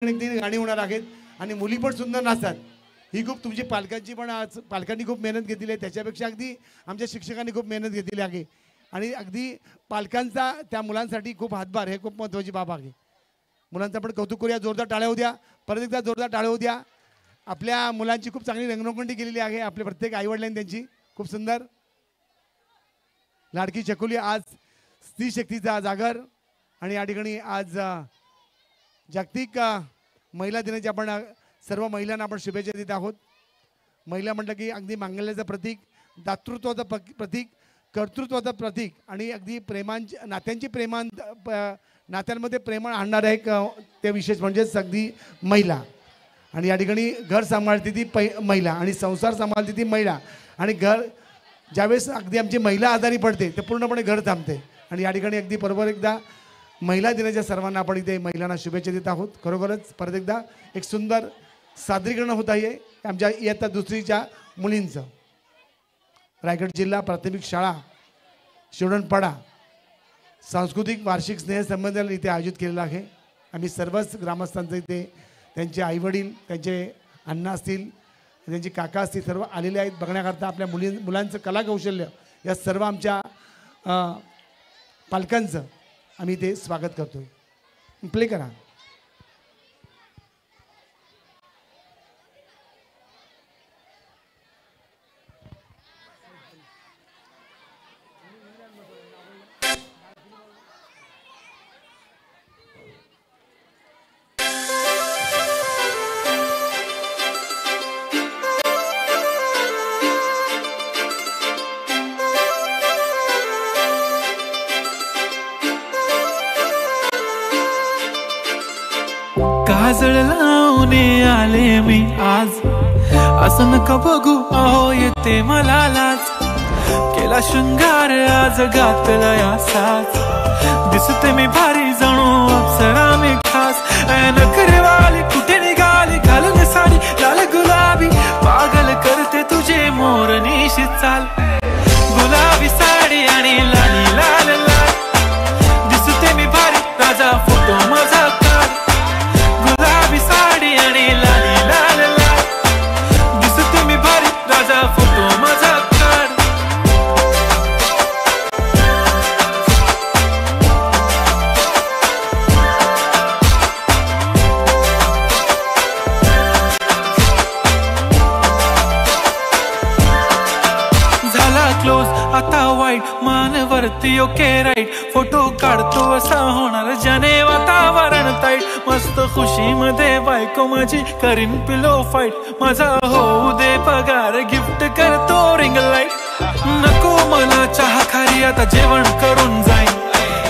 गाणी होणार आहेत आणि मुली पण सुंदर नाचतात। ही खूप तुमची पालकांची पण आज पालकांनी खूप मेहनत घेतली आहे, त्याच्यापेक्षा अगदी आमच्या शिक्षकांनी खूप मेहनत घेतली आहे आणि अगदी पालकांचा त्या मुलांसाठी खूप हातभार हे खूप महत्त्वाची बाब आहे। मुलांचं पण कौतुक करूया, जोरदार टाळ्या होऊ द्या, परत एकदा जोरदार टाळ्या होऊ द्या। आपल्या मुलांची खूप चांगली रंगरंगोटी केलेली आहे, आपले प्रत्येक आईवडिलांनी त्यांची खूप सुंदर। लाडकी चकुली आज स्त्री शक्तीचा जागर आणि या ठिकाणी आज जागतिक महिला दिनाची आपण सर्व महिलांना आपण शुभेच्छा देत आहोत। महिला म्हटलं की अगदी मांगल्याचं प्रतीक, दातृत्वाचं प्रतीक, कर्तृत्वाचं प्रतीक आणि अगदी नात्यांची नात्यांमध्ये प्रेम आणणारं एक ते विशेष म्हणजेच अगदी महिला। आणि या ठिकाणी घर सांभाळते ती महिला आणि संसार सांभाळते ती महिला आणि घर ज्यावेळेस अगदी आमची महिला आजारी पडते ते पूर्णपणे घर थांबते। आणि या ठिकाणी अगदी बरोबर एकदा महिला दिनाच्या सर्वांना आपण इथे महिलांना शुभेच्छा देत आहोत। खरोखरच परत एकदा एक सुंदर सादरीकरण होत आहे आमच्या इयत्ता दुसरीच्या मुलींचं। रायगड जिल्हा प्राथमिक शाळा शिवणपाडा सांस्कृतिक वार्षिक स्नेहसंमेलन इथे आयोजित केलेलं आहे। आम्ही सर्वच ग्रामस्थांचं इथे त्यांचे आईवडील, त्यांचे अण्णा असतील, त्यांचे काका असतील, सर्व आलेले आहेत बघण्याकरता। आपल्या मुलांचं कलाकौशल्य या सर्व आमच्या पालकांचं आम्ही ते स्वागत करतोय। प्ले करा। काजळ लावणे आले मी आज, असं नका बघू अहो येते मला लाज। केला शृंगार आज घातला या साज, दिसते मी भारी जणू अप्सरा मी खास। नखरेवाली कुठे निघाली घालून साडी लाल गुलाबी, पागल करते तुझे मोरनीशी चाल। गुलाबी साडी आणि लाली लाल लाल, दिसते मी भारी राजा फोटो माझा काढ। गुलाबी साडी आणि लाली लाल लाल, दिसते मी भारी राजा फोटो माझा काढ। झाला क्लोज आता वाईट मानवरती ओके राईट, फोटो काढतो असा होणार ज्याने वातावरण ताईट। मस्त खुशी मध्ये बायको माझी करीन पिलो फाईट, माझा होऊ दे पगार गिफ्ट करतो रिंग लाईट। नको मला चहा खारी आता जेवण करून जाईन,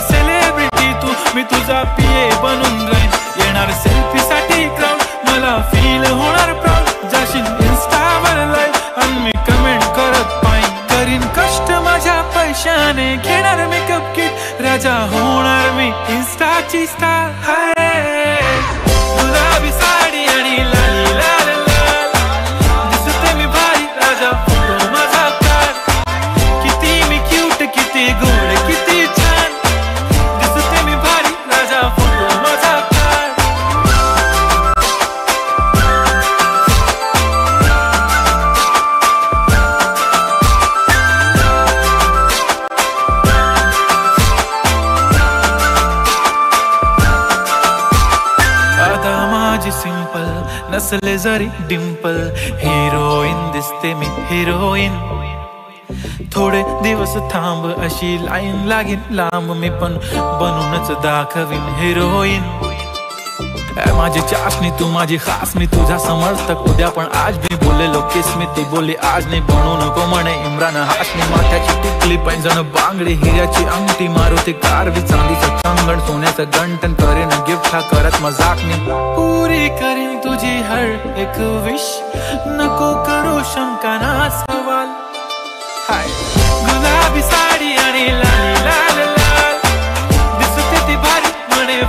सेलिब्रिटी तू मी तुझा पिये बनून राहीन। येणार सेल्फी साठी क्राऊड मला फील होणार प्राऊड, जाशील इन्स्टावर लाईव्ह आणि मी कमेंट करत पाईन। करीन कष्ट माझ्या पैशाने घेणार मेकअप किट, राजा होणार मी इन्स्टाची स्टार। गुलाबी साडी आणि लाली लाल लाल, दिसते मी भारी राजा फोटो माझा काढ। किती मी क्यूट किती गोड किती छान, दिसते मी भारी राजा फोटो माझा काढ। सिंपल नसले जरी डिंपल, हिरोईन दिसते मी हिरोईन। थोडे दिवस थांब अशी लाईन लागेल लांब, मी पण बनूनच दाखवीन हिरोईन। माझी चाशनी तू माझी खास, मी तुझा समर्थक उद्या पण आज मी बोललेलो किस मी ती बोली आज नाही। बनू नको म्हणे इम्रान हाशमी, माथ्याची टिकली पैंजण बांगडी हिऱ्याची अंगठी, मारुती कारवी चांदीचं कंगण सोन्याचं गंठन, करेन गिफ्ट हा करत मजाक मी। पुरी करीन तुझी हर एक विश, नको करू शंका ना सवाल। हाय गुलाबी साडी आणि लाली लाल लाल, दिसते ती भारी म्हणे